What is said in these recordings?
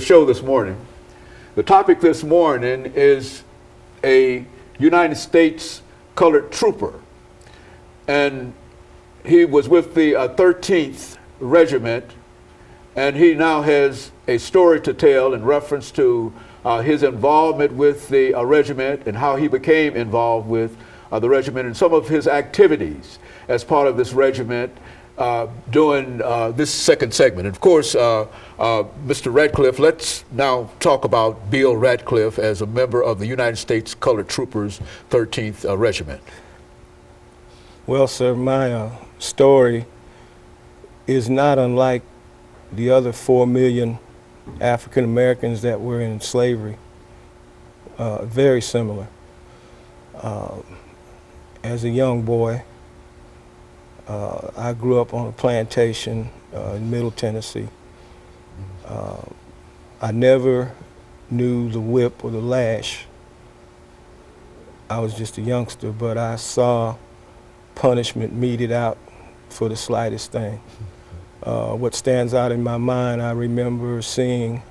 Show this morning. The topic this morning is a United States colored trooper, and he was with the 13th Regiment, and he now has a story to tell in reference to his involvement with the regiment and how he became involved with the regiment and some of his activities as part of this regiment during this second segment. And of course, Mr. Radcliffe, let's now talk about Bill Radcliffe as a member of the United States Colored Troopers 13th Regiment. Well, sir, my story is not unlike the other 4 million African Americans that were in slavery. Very similar. As a young boy, I grew up on a plantation in Middle Tennessee. I never knew the whip or the lash. I was just a youngster, but I saw punishment meted out for the slightest thing. What stands out in my mind, I remember seeing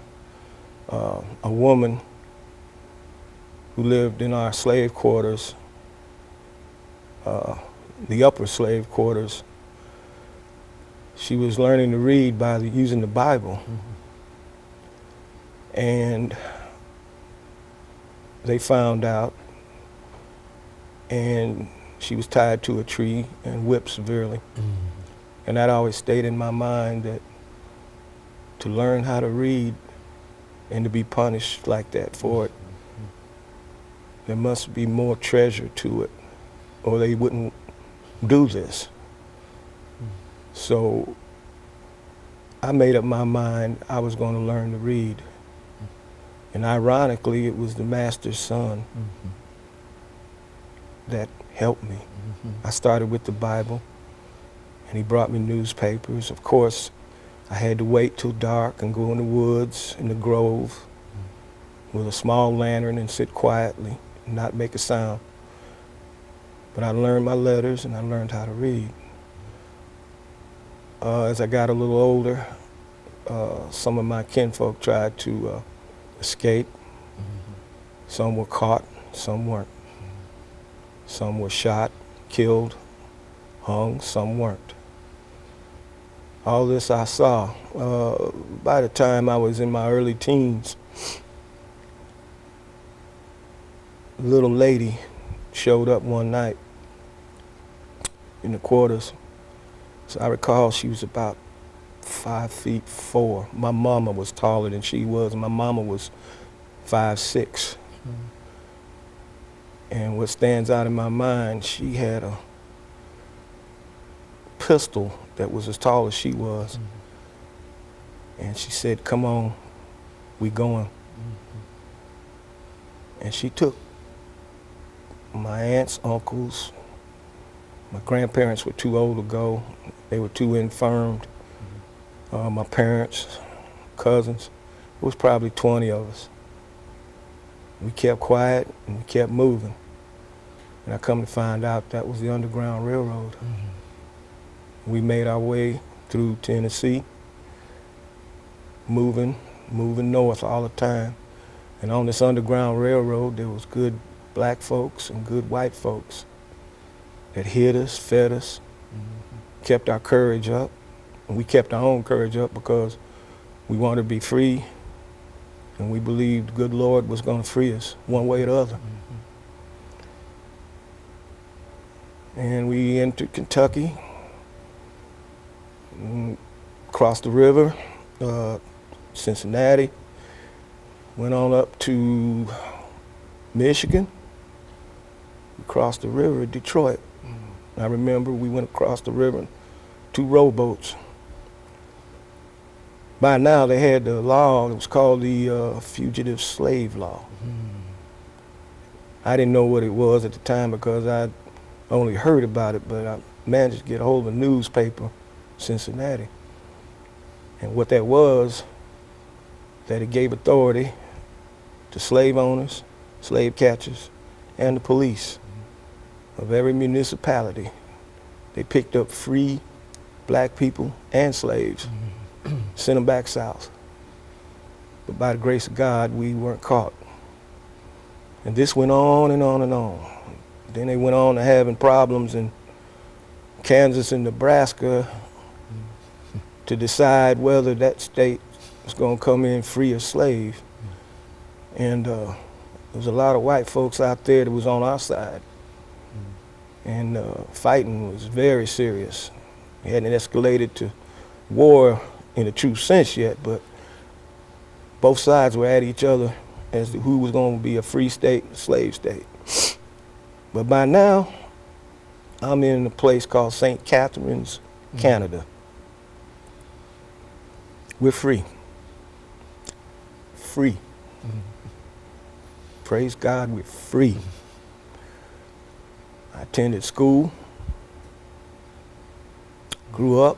a woman who lived in our slave quarters, the upper slave quarters. She was learning to read by using the Bible. And they found out, and she was tied to a tree and whipped severely. And that always stayed in my mind, that to learn how to read and to be punished like that for it, there must be more treasure to it, or they wouldn't do this. So I made up my mind I was going to learn to read. And ironically, it was the master's son that helped me. I started with the Bible, and he brought me newspapers. Of course, I had to wait till dark and go in the woods, in the grove, with a small lantern and sit quietly and not make a sound. But I learned my letters and I learned how to read. As I got a little older, some of my kinfolk tried to escape. Some were caught, some weren't. Some were shot, killed, hung, some weren't. All this I saw. By the time I was in my early teens, a little lady showed up one night in the quarters. So I recall she was about 5'4". My mama was taller than she was. My mama was 5'6". And what stands out in my mind, she had a pistol that was as tall as she was. And she said, "Come on, we going." And she took my aunts, uncles. My grandparents were too old to go. They were too infirmed. My parents, cousins, it was probably 20 of us. We kept quiet and we kept moving. And I come to find out that was the Underground Railroad. We made our way through Tennessee, moving north all the time. And on this Underground Railroad, there was good black folks and good white folks that hid us, fed us, kept our courage up. And we kept our own courage up because we wanted to be free, and we believed the good Lord was going to free us one way or the other. And we entered Kentucky, crossed the river, Cincinnati, went on up to Michigan. We crossed the river at Detroit. I remember we went across the river in 2 rowboats. By now they had the law, it was called the Fugitive Slave Law. I didn't know what it was at the time because I'd only heard about it, but I managed to get a hold of a newspaper, Cincinnati. And what that was, that it gave authority to slave owners, slave catchers, and the police of every municipality. They picked up free black people and slaves, sent them back south. but by the grace of God, we weren't caught. And this went on and on and on. Then they went on to having problems in Kansas and Nebraska to decide whether that state was going to come in free or slave. And there was a lot of white folks out there that was on our side. And fighting was very serious. It hadn't escalated to war in a true sense yet, but both sides were at each other as to who was going to be a free state, a slave state. But by now, I'm in a place called St. Catharines, Canada. We're free. Free. Praise God, we're free. I attended school, grew up,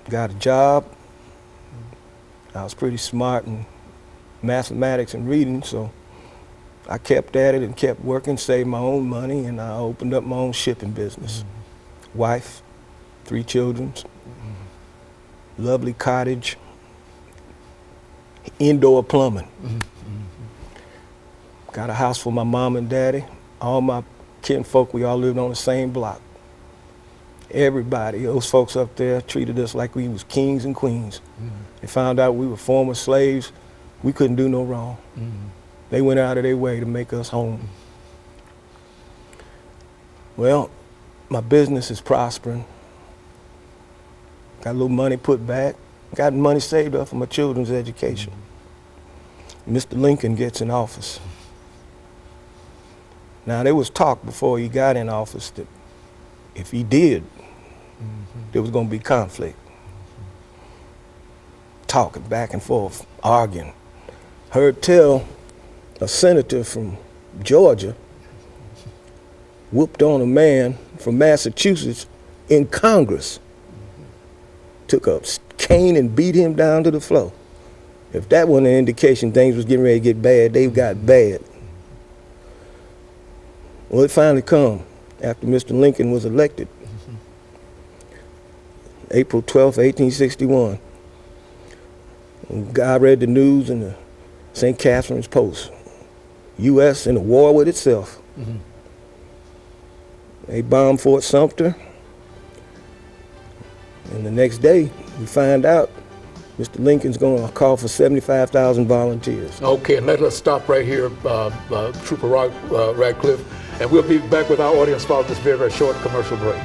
got a job. I was pretty smart in mathematics and reading, so I kept at it and kept working, saved my own money, and I opened up my own shipping business. Wife, 3 children, lovely cottage, indoor plumbing. Got a house for my mom and daddy. All my kinfolk, we all lived on the same block. Everybody, those folks up there treated us like we was kings and queens. They found out we were former slaves. We couldn't do no wrong. They went out of their way to make us home. Well, my business is prospering. Got a little money put back. Got money saved up for my children's education. Mr. Lincoln gets in office. Now, there was talk before he got in office that if he did, there was going to be conflict. Talking back and forth, arguing. Heard tell a senator from Georgia whooped on a man from Massachusetts in Congress. Took a cane and beat him down to the floor. If that wasn't an indication things was getting ready to get bad, they got bad. Well, it finally come after Mr. Lincoln was elected. April 12th, 1861. I read the news in the St. Catharines Post. U.S. in a war with itself. They bombed Fort Sumter. And the next day, we find out Mr. Lincoln's going to call for 75,000 volunteers. Okay, and let us stop right here, Trooper Radcliffe, and we'll be back with our audience following this very, very short commercial break.